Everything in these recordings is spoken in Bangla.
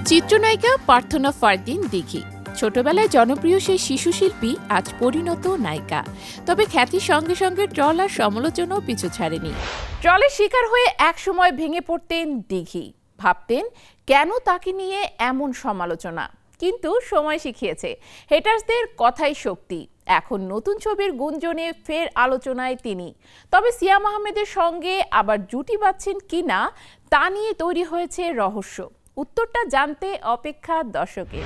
চিত্রনায়িকা প্রার্থনা ফারদিন দিঘি ছোটবেলায় জনপ্রিয় সেই শিশু শিল্পী আজ পরিণত নায়িকা। তবে খ্যাতির সঙ্গে সঙ্গে ট্রল আর সমালোচনাও পিছু ছাড়েনি। ট্রলের শিকার হয়ে একসময় ভেঙে পড়তেন দিঘি, ভাবতেন কেন তাকে নিয়ে এমন সমালোচনা। কিন্তু সময় শিখিয়েছে হেটার্সদের কথাই শক্তি। এখন নতুন ছবির গুঞ্জনে ফের আলোচনায় তিনি। তবে সিয়াম আহমেদের সঙ্গে আবার জুটি বাঁধছেন কিনা তা নিয়ে তৈরি হয়েছে রহস্য। উত্তরটা জানতে অপেক্ষা দর্শকের।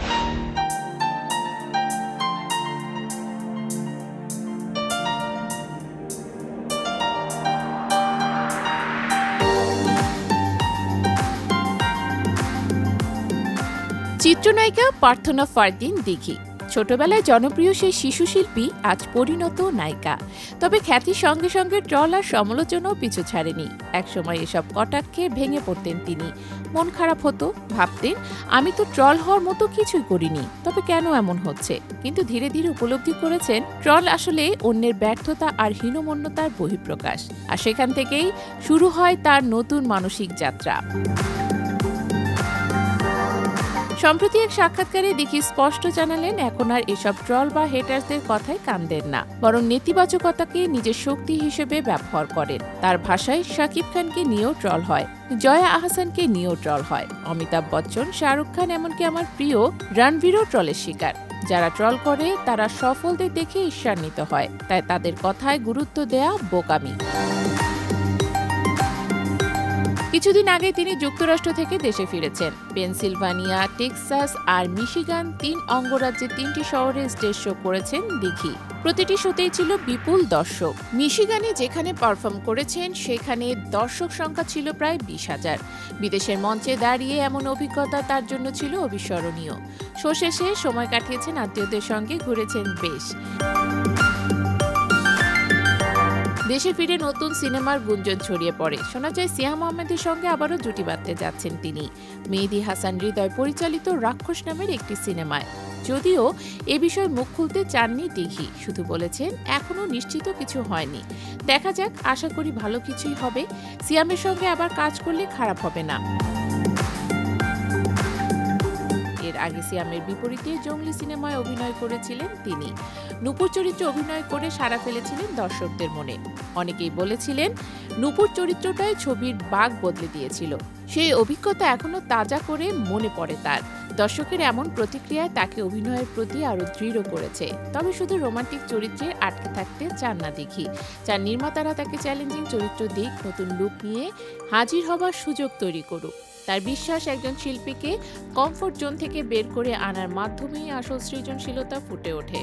চিত্রনায়িকা প্রার্থনা ফারদিন দিঘি ছোটবেলায় জনপ্রিয় সেই শিশু শিল্পী আজ পরিণত নায়িকা। তবে খ্যাতির সঙ্গে সঙ্গে ট্রল আর সমালোচনাও পিছু ছাড়েনি। একসময় এসব কটাক্ষে ভেঙে পড়তেন তিনি। মন খারাপ হতো, ভাবতেন আমি তো ট্রল হওয়ার মতো কিছুই করিনি, তবে কেন এমন হচ্ছে। কিন্তু ধীরে ধীরে উপলব্ধি করেছেন ট্রল আসলে অন্যের ব্যর্থতা আর হীনমন্যতার বহিঃপ্রকাশ। আর সেখান থেকেই শুরু হয় তার নতুন মানসিক যাত্রা। সম্প্রতি এক সাক্ষাৎকারে দিঘি স্পষ্ট জানালেন এখন আর এসব ট্রল বা হেটার্সদের কথায় কান দেন না, বরং নেতিবাচকতাকে নিজের শক্তি হিসেবে ব্যবহার করেন। তার ভাষায় শাকিব খানকে নিয়েও ট্রল হয়, জয়া আহসানকে নিয়েও ট্রল হয়, অমিতাভ বচ্চন, শাহরুখ খান, এমনকি আমার প্রিয় রণবীরও ট্রলের শিকার। যারা ট্রল করে তারা সফলদের দেখে ঈর্ষান্বিত হয়, তাই তাদের কথায় গুরুত্ব দেয়া বোকামি। কিছুদিন আগে তিনি যুক্তরাষ্ট্র থেকে দেশে ফিরেছেন। পেনসিলভানিয়া, টেক্সাস আর মিশিগান ৩ অঙ্গরাজ্যে ৩টি শহরে স্টেজ শো করেছেন দিঘি। প্রতিটি শোতেই ছিল বিপুল দর্শক। মিশিগানে যেখানে পারফর্ম করেছেন সেখানে দর্শক সংখ্যা ছিল প্রায় ২০,০০০। বিদেশের মঞ্চে দাঁড়িয়ে এমন অভিজ্ঞতা তার জন্য ছিল অবিস্মরণীয়। শো শেষে সময় কাটিয়েছেন আত্মীয়দের সঙ্গে, ঘুরেছেন বেশ। দেশে ফিরে নতুন সিনেমার গুঞ্জন ছড়িয়ে পড়ে। শোনা যায় সিয়াম আহমেদের সঙ্গে আবারও জুটি বাঁধতে যাচ্ছেন তিনি মেহেদী হাসান হৃদয় পরিচালিত রাক্ষস নামের একটি সিনেমায়। যদিও এ বিষয়ে মুখ খুলতে চাননি দিঘি, শুধু বলেছেন এখনো নিশ্চিত কিছু হয়নি, দেখা যাক, আশা করি ভালো কিছুই হবে। সিয়ামের সঙ্গে আবার কাজ করলে খারাপ হবে না। এর আগে সিয়ামের বিপরীতে জঙ্গলি সিনেমায় অভিনয় করেছিলেন তিনি। নূপুর চরিত্রে অভিনয় করে সাড়া ফেলেছিলেন দর্শকদের মনে। অনেকেই বলেছিলেন নূপুর চরিত্রটাই ছবির বাগ বদলে দিয়েছিল। সেই অভিজ্ঞতা এখনো তাজা করে মনে পড়ে তার। দর্শকের এমন প্রতিক্রিয়ায় তাকে অভিনয়ের প্রতি আরো দৃঢ় করেছে। তবে শুধু রোমান্টিক চরিত্রে আটকে থাকতে চান না দিঘি, চান নির্মাতারা তাকে চ্যালেঞ্জিং চরিত্র দিক, নতুন লুক নিয়ে হাজির হবার সুযোগ তৈরি করুক। তার বিশ্বাস একজন শিল্পীকে কমফোর্ট জোন থেকে বের করে আনার মাধ্যমেই আসল সৃজনশীলতা ফুটে ওঠে।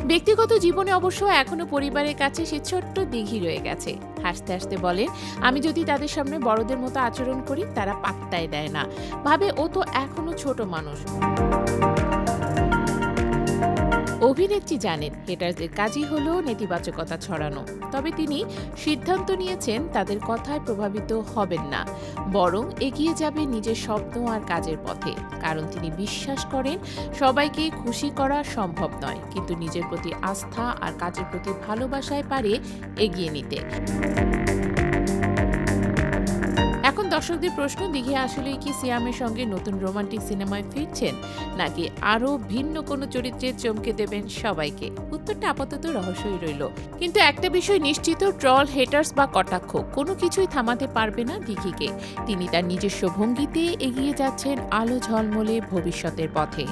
ব্যক্তিগত জীবনে অবশ্য এখনো পরিবারের কাছে সে ছোট্ট দিঘি রয়ে গেছে। হাসতে হাসতে বলেন, আমি যদি তাদের সামনে বড়দের মতো আচরণ করি তারা পাত্তাই দেয় না, ভাবে ও তো এখনো ছোট মানুষ। অভিনেত্রী জানেন হেটারদের কাজই হলো নেতিবাচকতা ছড়ানো। তবে তিনি সিদ্ধান্ত নিয়েছেন তাদের কথায় প্রভাবিত হবেন না, বরং এগিয়ে যাবে নিজের স্বপ্ন আর কাজের পথে। কারণ তিনি বিশ্বাস করেন সবাইকে খুশি করা সম্ভব নয়, কিন্তু নিজের প্রতি আস্থা আর কাজের প্রতি ভালোবাসায় পারে এগিয়ে নিতে। এখন দর্শকদের প্রশ্ন, দিঘি আসলেই কি সিয়ামের সঙ্গে নতুন রোমান্টিক সিনেমায় ফিরছেন, নাকি আরো ভিন্ন কোনো চরিত্রে চমকে দেবেন সবাইকে? উত্তরটা আপাতত রহস্যই রইল। কিন্তু একটা বিষয় নিশ্চিত, ট্রল, হেটার্স বা কটাক্ষ কোনো কিছুই থামাতে পারবে না দিঘিকে। তিনি তার নিজস্ব ভঙ্গিতে এগিয়ে যাচ্ছেন আলো ঝলমলে ভবিষ্যতের পথে।